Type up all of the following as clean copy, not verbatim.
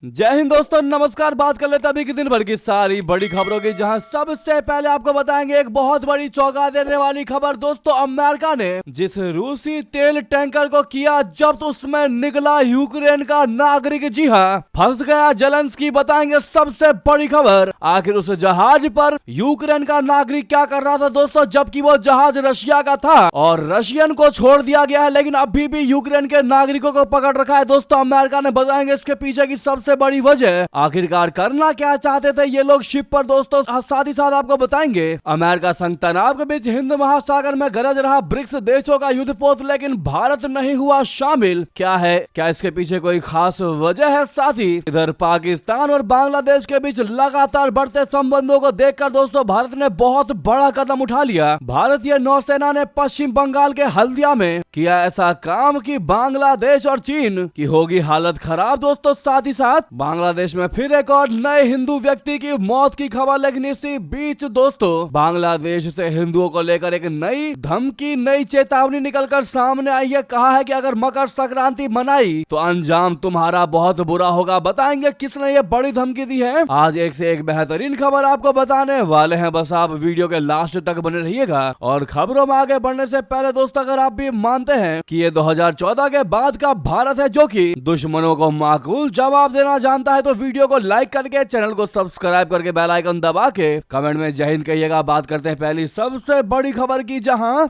जय हिंद दोस्तों, नमस्कार। बात कर लेते अभी के दिन भर की सारी बड़ी खबरों की, जहां सबसे पहले आपको बताएंगे एक बहुत बड़ी चौंका देने वाली खबर। दोस्तों, अमेरिका ने जिस रूसी तेल टैंकर को किया जब्त, उसमें निकला यूक्रेन का नागरिक। जी हां, फंस गया जेलेंस्की। बताएंगे सबसे बड़ी खबर। आखिर उस जहाज पर यूक्रेन का नागरिक क्या कर रहा था दोस्तों, जबकि वो जहाज रशिया का था और रशियन को छोड़ दिया गया है, लेकिन अभी भी यूक्रेन के नागरिकों को पकड़ रखा है। दोस्तों, अमेरिका ने बताएंगे इसके पीछे की सबसे बड़ी वजह, आखिरकार करना क्या चाहते थे ये लोग शिप पर। दोस्तों, साथ ही साथ आपको बताएंगे अमेरिका संग तनाव के बीच हिंद महासागर में गरज रहा ब्रिक्स देशों का युद्धपोत, लेकिन भारत नहीं हुआ शामिल। क्या है, क्या इसके पीछे कोई खास वजह है? साथ ही इधर पाकिस्तान और बांग्लादेश के बीच लगातार बढ़ते संबंधों को देखकर दोस्तों भारत ने बहुत बड़ा कदम उठा लिया। भारतीय नौसेना ने पश्चिम बंगाल के हल्दिया में किया ऐसा काम कि बांग्लादेश और चीन की होगी हालत खराब। दोस्तों, साथ ही साथ बांग्लादेश में फिर एक और नए हिंदू व्यक्ति की मौत की खबर। लेकिन इसी बीच दोस्तों बांग्लादेश से हिंदुओं को लेकर एक नई धमकी, नई चेतावनी निकलकर सामने आई है। कहा है कि अगर मकर संक्रांति मनाई तो अंजाम तुम्हारा बहुत बुरा होगा। बताएंगे किसने ये बड़ी धमकी दी है। आज एक से एक बेहतरीन खबर आपको बताने वाले हैं, बस आप वीडियो के लास्ट तक बने रहिएगा। और खबरों में आगे बढ़ने से पहले दोस्तों, अगर आप भी मानते हैं कि ये 2014 के बाद का भारत है जो कि दुश्मनों को माकूल जवाब देना जानता है, तो वीडियो को लाइक करके, चैनल को सब्सक्राइब करके, बेल आइकन दबा के कमेंट में जय हिंद कहिएगा। बात करते हैं पहली सबसे बड़ी खबर की, जहां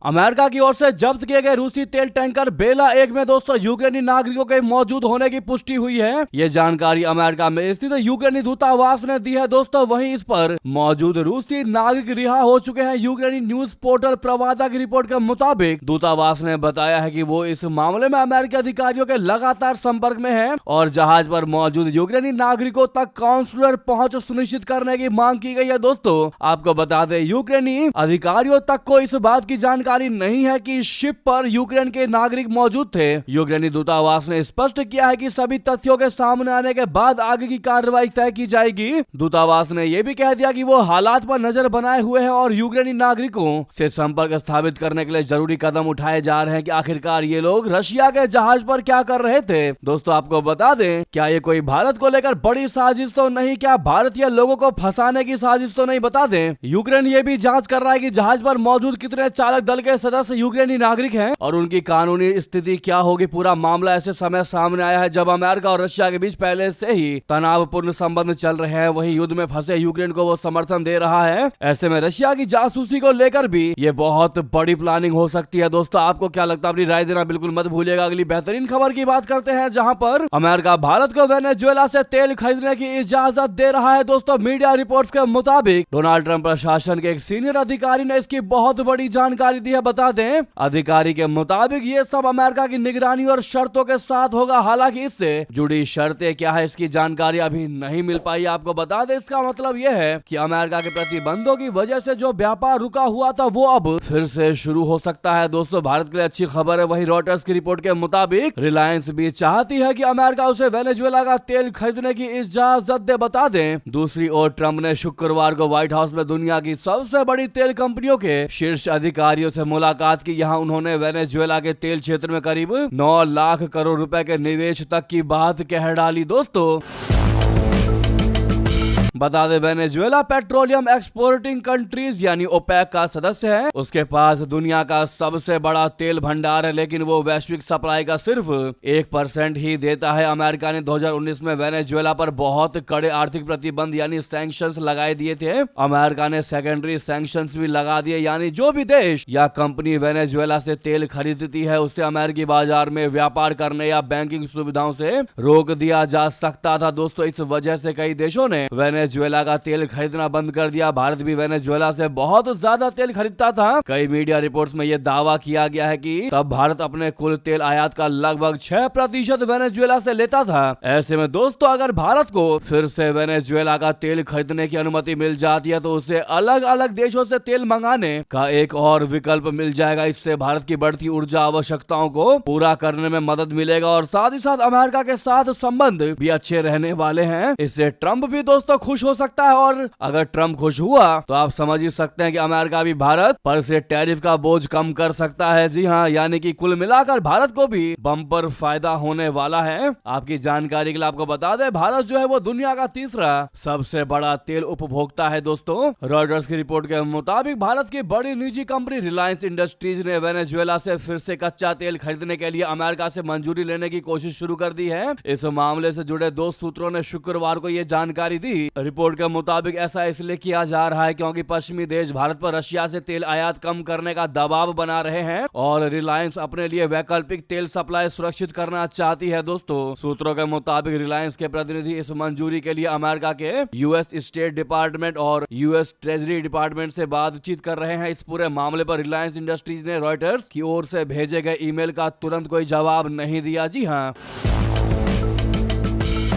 अमेरिका की ओर से जब्त किए गए रूसी तेल टैंकर बेला 1 में दोस्तों यूक्रेनी नागरिकों के मौजूद होने की पुष्टि हुई है। ये जानकारी अमेरिका में स्थित यूक्रेनी दूतावास ने दी है। दोस्तों, वहीं इस पर मौजूद रूसी नागरिक रिहा हो चुके हैं। यूक्रेनी न्यूज पोर्टल प्रवादा की रिपोर्ट के मुताबिक दूतावास ने बताया है कि वो इस मामले में अमेरिकी अधिकारियों के लगातार संपर्क में है और जहाज पर मौजूद यूक्रेनी नागरिकों तक काउंसलर पहुंच सुनिश्चित करने की मांग की गई है। दोस्तों, आपको बता दें, यूक्रेनी अधिकारियों तक को इस बात की जानकारी नहीं है कि शिप पर यूक्रेन के नागरिक मौजूद थे। यूक्रेनी दूतावास ने स्पष्ट किया है कि सभी तथ्यों के सामने आने के बाद आगे की कार्रवाई तय की जाएगी। दूतावास ने यह भी कह दिया कि वो हालात पर नजर बनाए हुए हैं और यूक्रेनी नागरिकों से संपर्क स्थापित करने के लिए जरूरी कदम उठाए जा रहे हैं कि आखिरकार ये लोग रशिया के जहाज पर क्या कर रहे थे। दोस्तों, आपको बता दें, क्या ये कोई भारत को लेकर बड़ी साजिश तो नहीं? क्या भारतीय लोगों को फंसाने की साजिश तो नहीं? बता दें, यूक्रेन ये भी जांच कर रहा है कि जहाज पर मौजूद कितने चालक दल के सदस्य यूक्रेनी नागरिक हैं और उनकी कानूनी स्थिति क्या होगी। पूरा मामला ऐसे समय सामने आया है जब अमेरिका और रशिया के बीच पहले से ही तनावपूर्ण संबंध चल रहे हैं। वहीं युद्ध में फंसे यूक्रेन को वो समर्थन दे रहा है। ऐसे में रशिया की जासूसी को लेकर भी ये बहुत बड़ी प्लानिंग हो सकती है। दोस्तों, आपको क्या लगता है? अपनी राय देना बिल्कुल मत भूलिएगा। अगली बेहतरीन खबर की बात करते हैं, जहां पर अमेरिका भारत को वेनेजुएला से तेल खरीदने की इजाजत दे रहा है। दोस्तों, मीडिया रिपोर्ट्स के मुताबिक डोनाल्ड ट्रंप प्रशासन के एक सीनियर अधिकारी ने इसकी बहुत बड़ी जानकारी दी है। बता दें, अधिकारी के मुताबिक ये सब अमेरिका की निगरानी और शर्तों के साथ होगा। हालांकि इससे जुड़ी शर्तें क्या है इसकी जानकारी अभी नहीं मिल पाई। आपको बता दें, इसका मतलब यह है कि अमेरिका के प्रतिबंधों की वजह से जो व्यापार रुका हुआ था वो अब फिर से शुरू हो सकता है। दोस्तों, भारत के लिए अच्छी खबर है। वहीं रॉयटर्स की रिपोर्ट के मुताबिक रिलायंस भी चाहती है कि अमेरिका उसे वेनेजुएला का तेल खरीदने की इजाजत दे। बता दें, दूसरी ओर ट्रंप ने शुक्रवार को व्हाइट हाउस में दुनिया की सबसे बड़ी तेल कंपनियों के शीर्ष अधिकारियों से मुलाकात की। यहाँ उन्होंने वेनेजुएला के तेल क्षेत्र में करीब 9 लाख करोड़ रुपए के निवेश तक की बात कह डाली। दोस्तों, बता दें, वेनेजुएला पेट्रोलियम एक्सपोर्टिंग कंट्रीज यानी ओपेक का सदस्य है। उसके पास दुनिया का सबसे बड़ा तेल भंडार है, लेकिन वो वैश्विक सप्लाई का सिर्फ 1% ही देता है। अमेरिका ने 2019 में वेनेजुएला पर बहुत कड़े आर्थिक प्रतिबंध यानी सैंक्शंस लगाए दिए थे। अमेरिका ने सेकेंडरी सैंक्शंस भी लगा दिए, यानी जो भी देश या कंपनी वेनेजुएला से तेल खरीदती है उसे अमेरिकी बाजार में व्यापार करने या बैंकिंग सुविधाओं से रोक दिया जा सकता था। दोस्तों, इस वजह से कई देशों ने वेनेजुएला का तेल खरीदना बंद कर दिया। भारत भी वेनेजुएला से बहुत ज्यादा तेल खरीदता था। कई मीडिया रिपोर्ट्स में यह दावा किया गया है कि तब भारत अपने कुल तेल आयात का लगभग 6% वेनेजुएला से लेता था। ऐसे में दोस्तों, अगर भारत को फिर से वेनेजुएला का तेल खरीदने की अनुमति मिल जाती है तो उसे अलग अलग देशों से तेल मंगाने का एक और विकल्प मिल जाएगा। इससे भारत की बढ़ती ऊर्जा आवश्यकताओं को पूरा करने में मदद मिलेगा और साथ ही साथ अमेरिका के साथ संबंध भी अच्छे रहने वाले हैं। इससे ट्रंप भी दोस्तों खुश खुश हो सकता है, और अगर ट्रम्प खुश हुआ तो आप समझ ही सकते हैं कि अमेरिका भी भारत पर से टैरिफ का बोझ कम कर सकता है। जी हाँ, यानी कि कुल मिलाकर भारत को भी बम्पर फायदा होने वाला है। आपकी जानकारी के लिए आपको बता दें, भारत जो है वो दुनिया का तीसरा सबसे बड़ा तेल उपभोक्ता है दोस्तों। रॉयटर्स की रिपोर्ट के मुताबिक भारत की बड़ी निजी कंपनी रिलायंस इंडस्ट्रीज ने वेनेजुएला से फिर से कच्चा तेल खरीदने के लिए अमेरिका से मंजूरी लेने की कोशिश शुरू कर दी है। इस मामले से जुड़े दो सूत्रों ने शुक्रवार को यह जानकारी दी। रिपोर्ट के मुताबिक ऐसा इसलिए किया जा रहा है क्योंकि पश्चिमी देश भारत पर रशिया से तेल आयात कम करने का दबाव बना रहे हैं और रिलायंस अपने लिए वैकल्पिक तेल सप्लाई सुरक्षित करना चाहती है दोस्तों। सूत्रों के मुताबिक रिलायंस के प्रतिनिधि इस मंजूरी के लिए अमेरिका के यूएस स्टेट डिपार्टमेंट और यूएस ट्रेजरी डिपार्टमेंट से बातचीत कर रहे हैं। इस पूरे मामले पर रिलायंस इंडस्ट्रीज ने रॉयटर्स की ओर से भेजे गए ईमेल का तुरंत कोई जवाब नहीं दिया। जी हाँ,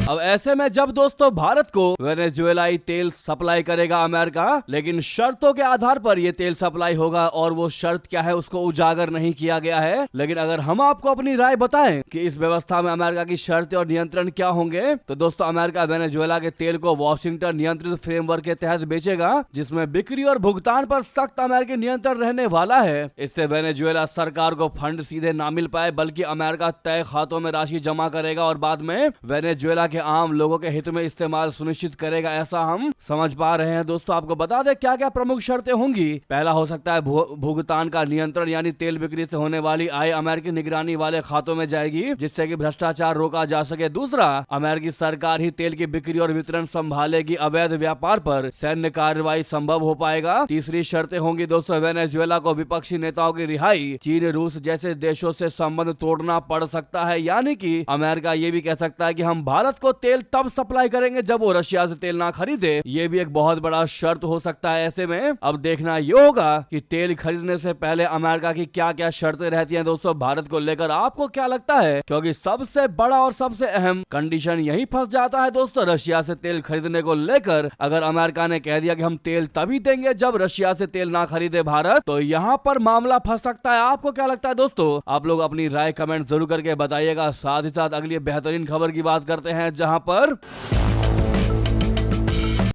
अब ऐसे में जब दोस्तों भारत को वेनेजुएलाई तेल सप्लाई करेगा अमेरिका, लेकिन शर्तों के आधार पर यह तेल सप्लाई होगा और वो शर्त क्या है उसको उजागर नहीं किया गया है। लेकिन अगर हम आपको अपनी राय बताएं कि इस व्यवस्था में अमेरिका की शर्तें और नियंत्रण क्या होंगे, तो दोस्तों अमेरिका वेनेजुएला के तेल को वॉशिंगटन नियंत्रित फ्रेमवर्क के तहत बेचेगा, जिसमें बिक्री और भुगतान पर सख्त अमेरिकी नियंत्रण रहने वाला है। इससे वेनेजुएला सरकार को फंड सीधे ना मिल पाए, बल्कि अमेरिका तय खातों में राशि जमा करेगा और बाद में वेनेजुएला के आम लोगों के हित में इस्तेमाल सुनिश्चित करेगा, ऐसा हम समझ पा रहे हैं। दोस्तों आपको बता दें क्या क्या प्रमुख शर्तें होंगी। पहला हो सकता है भुगतान का नियंत्रण, यानी तेल बिक्री से होने वाली आय अमेरिकी निगरानी वाले खातों में जाएगी, जिससे कि भ्रष्टाचार रोका जा सके। दूसरा, अमेरिकी सरकार ही तेल की बिक्री और वितरण संभालेगी, अवैध व्यापार पर सैन्य कार्रवाई संभव हो पाएगा। तीसरी शर्तें होंगी दोस्तों, वेनेजुएला को विपक्षी नेताओं की रिहाई, चीन रूस जैसे देशों से संबंध तोड़ना पड़ सकता है, यानी कि अमेरिका ये भी कह सकता है कि हम भारत को तेल तब सप्लाई करेंगे जब वो रशिया से तेल ना खरीदे। ये भी एक बहुत बड़ा शर्त हो सकता है। ऐसे में अब देखना ये होगा कि तेल खरीदने से पहले अमेरिका की क्या क्या शर्तें रहती हैं दोस्तों भारत को लेकर। आपको क्या लगता है? क्योंकि सबसे बड़ा और सबसे अहम कंडीशन यही फंस जाता है दोस्तों रशिया से तेल खरीदने को लेकर। अगर अमेरिका ने कह दिया कि हम तेल तभी देंगे जब रशिया से तेल ना खरीदे भारत, तो यहाँ पर मामला फंस सकता है। आपको क्या लगता है दोस्तों? आप लोग अपनी राय कमेंट जरूर करके बताइएगा। साथ ही साथ अगली बेहतरीन खबर की बात करते हैं, जहां पर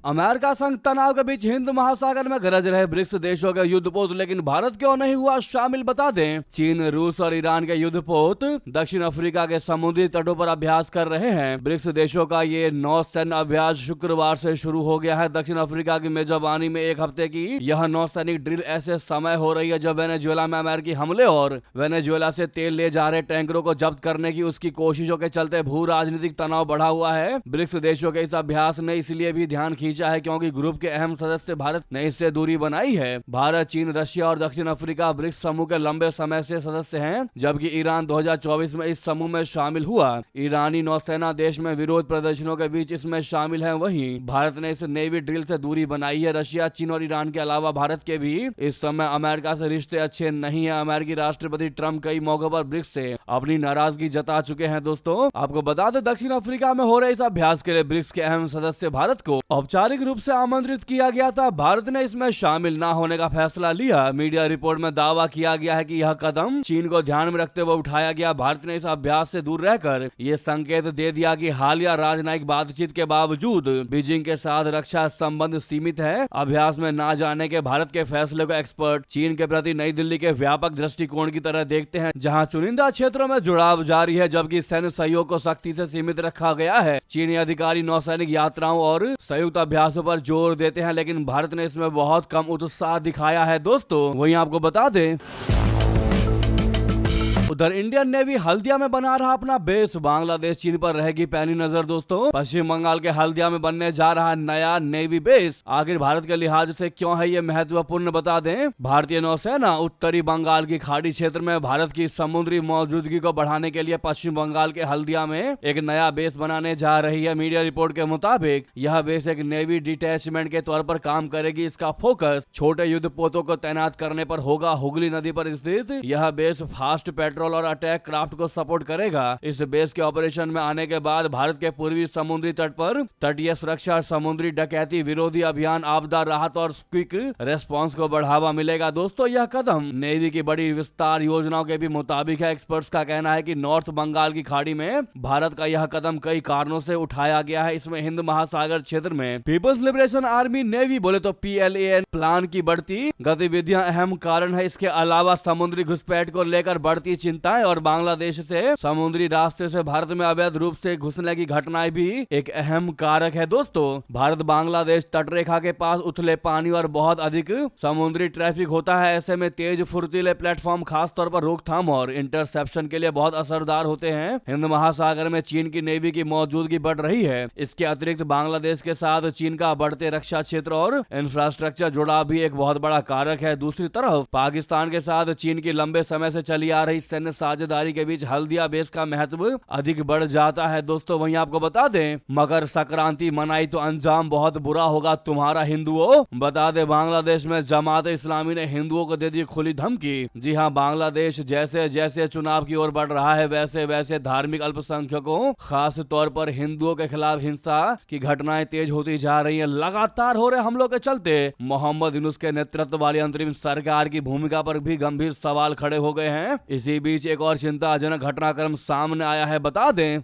अमेरिका संग तनाव के बीच हिंद महासागर में गरज रहे ब्रिक्स देशों के युद्धपोत, लेकिन भारत क्यों नहीं हुआ शामिल, बता दें। चीन, रूस और ईरान के युद्धपोत दक्षिण अफ्रीका के समुद्री तटों पर अभ्यास कर रहे हैं। ब्रिक्स देशों का ये नौसैन्य अभ्यास शुक्रवार से शुरू हो गया है। दक्षिण अफ्रीका की मेजबानी में एक हफ्ते की यह नौसैनिक ड्रिल ऐसे समय हो रही है जब वेनेजुएला में अमेरिकी हमले और वेनेजुएला से तेल ले जा रहे टैंकरों को जब्त करने की उसकी कोशिशों के चलते भू राजनीतिक तनाव बढ़ा हुआ है। ब्रिक्स देशों के इस अभ्यास ने इसलिए भी ध्यान खींचा है क्योंकि ग्रुप के अहम सदस्य भारत ने इससे दूरी बनाई है। भारत, चीन, रशिया और दक्षिण अफ्रीका ब्रिक्स समूह के लंबे समय से सदस्य हैं, जबकि ईरान 2024 में इस समूह में शामिल हुआ। ईरानी नौसेना देश में विरोध प्रदर्शनों के बीच इसमें शामिल है। वहीं भारत ने इस नेवी ड्रिल से दूरी बनाई है। रशिया, चीन और ईरान के अलावा भारत के भी इस समय अमेरिका से रिश्ते अच्छे नहीं है। अमेरिकी राष्ट्रपति ट्रंप कई मौकों पर ब्रिक्स से अपनी नाराजगी जता चुके हैं। दोस्तों आपको बता दें, दक्षिण अफ्रीका में हो रहे इस अभ्यास के लिए ब्रिक्स के अहम सदस्य भारत को औपचारिक रूप से आमंत्रित किया गया था। भारत ने इसमें शामिल ना होने का फैसला लिया। मीडिया रिपोर्ट में दावा किया गया है कि यह कदम चीन को ध्यान में रखते हुए उठाया गया। भारत ने इस अभ्यास से दूर रहकर यह संकेत दे दिया कि हालिया राजनयिक बातचीत के बावजूद बीजिंग के साथ रक्षा संबंध सीमित है। अभ्यास में ना जाने के भारत के फैसले को एक्सपर्ट चीन के प्रति नई दिल्ली के व्यापक दृष्टिकोण की तरह देखते हैं, जहां चुनिंदा क्षेत्रों में जुड़ाव जारी है जबकि सैन्य सहयोग को सख्ती से सीमित रखा गया है। चीनी अधिकारी नौसैनिक यात्राओं और संयुक्त अभ्यासों पर जोर देते हैं, लेकिन भारत ने इसमें बहुत कम उत्साह दिखाया है। दोस्तों वहीं आपको बता दें, उधर इंडियन नेवी हल्दिया में बना रहा अपना बेस। बांग्लादेश चीन पर रहेगी पैनी नजर। दोस्तों पश्चिम बंगाल के हल्दिया में बनने जा रहा नया नेवी बेस आखिर भारत के लिहाज से क्यों है ये महत्वपूर्ण, बता दें। भारतीय नौसेना उत्तरी बंगाल की खाड़ी क्षेत्र में भारत की समुद्री मौजूदगी को बढ़ाने के लिए पश्चिम बंगाल के हल्दिया में एक नया बेस बनाने जा रही है। मीडिया रिपोर्ट के मुताबिक यह बेस एक नेवी डिटैचमेंट के तौर पर काम करेगी। इसका फोकस छोटे युद्धपोतों को तैनात करने पर होगा। हुगली नदी पर स्थित यह बेस फास्ट पैट्रोल पेट्रोल और अटैक क्राफ्ट को सपोर्ट करेगा। इस बेस के ऑपरेशन में आने के बाद भारत के पूर्वी समुद्री तट पर तटीय सुरक्षा, समुद्री डकैती विरोधी अभियान, आपदा राहत और क्विक रेस्पॉन्स को बढ़ावा मिलेगा। दोस्तों यह कदम नेवी की बड़ी विस्तार योजनाओं के भी मुताबिक है। एक्सपर्ट्स का कहना है कि नॉर्थ बंगाल की खाड़ी में भारत का यह कदम कई कारणों से उठाया गया है। इसमें हिंद महासागर क्षेत्र में पीपल्स लिबरेशन आर्मी नेवी बोले तो PLAN प्लान की बढ़ती गतिविधियां अहम कारण है। इसके अलावा समुद्री घुसपैठ को लेकर बढ़ती चिंताएं और बांग्लादेश से समुद्री रास्ते से भारत में अवैध रूप से घुसने की घटनाएं भी एक अहम कारक है। दोस्तों भारत बांग्लादेश तटरेखा के पास उथले पानी और बहुत अधिक समुद्री ट्रैफिक होता है। ऐसे में तेज फुर्तीले प्लेटफॉर्म खासतौर पर रोकथाम और इंटरसेप्शन के लिए बहुत असरदार होते हैं। हिंद महासागर में चीन की नेवी की मौजूदगी बढ़ रही है। इसके अतिरिक्त बांग्लादेश के साथ चीन का बढ़ते रक्षा क्षेत्र और इंफ्रास्ट्रक्चर जुड़ाव भी एक बहुत बड़ा कारक है। दूसरी तरफ पाकिस्तान के साथ चीन की लंबे समय से चली आ रही सैन्य साझेदारी के बीच हल्दिया बेस का महत्व अधिक बढ़ जाता है। दोस्तों वहीं आपको बता दें, मकर संक्रांति मनाई तो अंजाम बहुत बुरा होगा तुम्हारा हिंदुओं। बता दें बांग्लादेश में जमात इस्लामी ने हिंदुओं को दे दी खुली धमकी। जी हां, बांग्लादेश जैसे जैसे चुनाव की ओर बढ़ रहा है वैसे वैसे धार्मिक अल्पसंख्यकों खास तौर पर हिंदुओं के खिलाफ हिंसा की घटनाएं तेज होती जा रही हैं। लगातार हो रहे हमलों के चलते मोहम्मद यूनुस के नेतृत्व वाली अंतरिम सरकार की भूमिका पर भी गंभीर सवाल खड़े हो गए हैं। इसी बीच एक और चिंताजनक घटनाक्रम सामने आया है। बता दें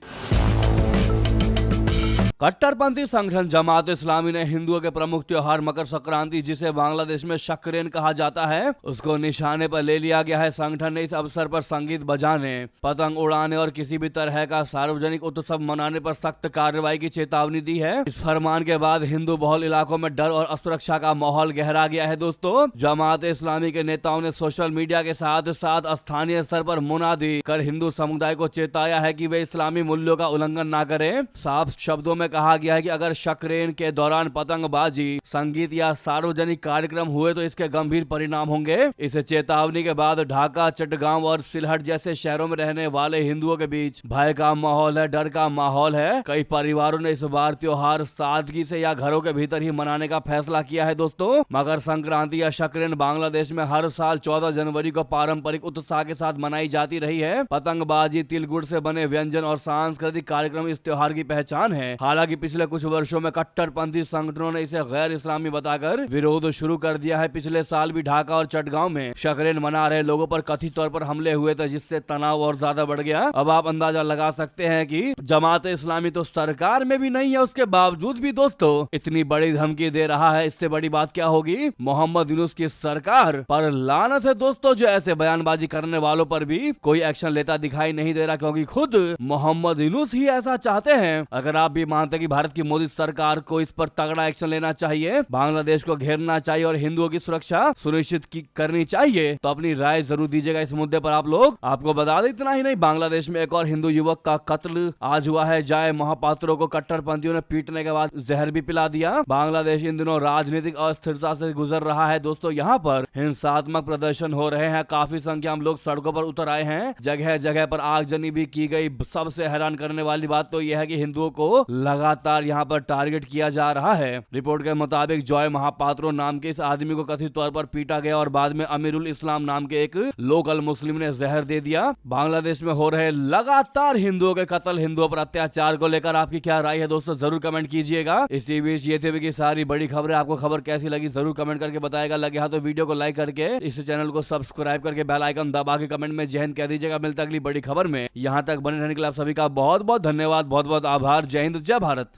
कट्टरपंथी संगठन जमात इस्लामी ने हिंदुओं के प्रमुख त्योहार मकर संक्रांति, जिसे बांग्लादेश में शक्रेन कहा जाता है, उसको निशाने पर ले लिया गया है। संगठन ने इस अवसर पर संगीत बजाने, पतंग उड़ाने और किसी भी तरह का सार्वजनिक उत्सव मनाने पर सख्त कार्रवाई की चेतावनी दी है। इस फरमान के बाद हिंदू बहुल इलाकों में डर और असुरक्षा का माहौल गहरा गया है। दोस्तों जमात इस्लामी के नेताओं ने सोशल मीडिया के साथ साथ स्थानीय स्तर पर मुनादी कर हिंदू समुदाय को चेताया है कि वे इस्लामी मूल्यों का उल्लंघन न करें। साफ शब्दों में कहा गया है कि अगर शक्रेन के दौरान पतंगबाजी, संगीत या सार्वजनिक कार्यक्रम हुए तो इसके गंभीर परिणाम होंगे। इस चेतावनी के बाद ढाका, चट्टगांव और सिलहट जैसे शहरों में रहने वाले हिंदुओं के बीच भय का माहौल है, डर का माहौल है। कई परिवारों ने इस बार त्योहार सादगी से या घरों के भीतर ही मनाने का फैसला किया है। दोस्तों मकर संक्रांति या शक्रेन बांग्लादेश में हर साल 14 जनवरी को पारंपरिक उत्साह के साथ मनाई जाती रही है। पतंगबाजी, तिल गुड़ से बने व्यंजन और सांस्कृतिक कार्यक्रम इस त्योहार की पहचान है। हालांकि पिछले कुछ वर्षों में कट्टरपंथी संगठनों ने इसे गैर इस्लामी बताकर विरोध शुरू कर दिया है। पिछले साल भी ढाका और चटगांव में शक्रेन मना रहे लोगों पर कथित तौर पर हमले हुए थे, जिससे तनाव और ज्यादा बढ़ गया। अब आप अंदाजा लगा सकते हैं कि जमात इस्लामी तो सरकार में भी नहीं है, उसके बावजूद भी दोस्तों इतनी बड़ी धमकी दे रहा है। इससे बड़ी बात क्या होगी? मोहम्मद यूनुस की सरकार पर लानत है दोस्तों, जो ऐसे बयानबाजी करने वालों पर भी कोई एक्शन लेता दिखाई नहीं दे रहा, क्योंकि खुद मोहम्मद यूनुस ही ऐसा चाहते हैं। अगर आप भी मानते कि भारत की मोदी सरकार को इस पर तगड़ा एक्शन लेना चाहिए, बांग्लादेश को घेरना चाहिए और हिंदुओं की सुरक्षा सुनिश्चित करनी चाहिए, तो अपनी राय जरूर दीजिएगा इस मुद्दे पर आप लोग। आपको बता दें इतना ही नहीं, बांग्लादेश में एक और हिंदू युवक का कत्ल आज हुआ है। जय महापात्रों को कट्टरपंथियों ने पीटने के बाद जहर भी पिला दिया। बांग्लादेश इन दिनों राजनीतिक अस्थिरता से गुजर रहा है। दोस्तों यहाँ पर हिंसात्मक प्रदर्शन हो रहे हैं, काफी संख्या में लोग सड़कों पर उतर आए हैं, जगह जगह पर आगजनी भी की गई। सबसे हैरान करने वाली बात तो यह है कि हिंदुओं को लगातार यहाँ पर टारगेट किया जा रहा है। रिपोर्ट के मुताबिक जॉय महापात्रो नाम के इस आदमी को कथित तौर पर पीटा गया और बाद में अमीरुल इस्लाम नाम के एक लोकल मुस्लिम ने जहर दे दिया। बांग्लादेश में हो रहे लगातार हिंदुओं के कत्ल, हिंदुओं पर अत्याचार को लेकर आपकी क्या राय है दोस्तों, जरूर कमेंट कीजिएगा। इसी बीच ये थे कि सारी बड़ी खबरें, आपको खबर कैसी लगी जरूर कमेंट करके बताएगा। लगे हाँ तो वीडियो को लाइक करके इस चैनल को सब्सक्राइब करके बेल आइकन दबा के कमेंट में जय हिंद कह दीजिएगा। मिलता अगली बड़ी खबर में। यहाँ तक बने रहने के लिए आप सभी का बहुत बहुत धन्यवाद, बहुत बहुत आभार। जय हिंद, जय भारत।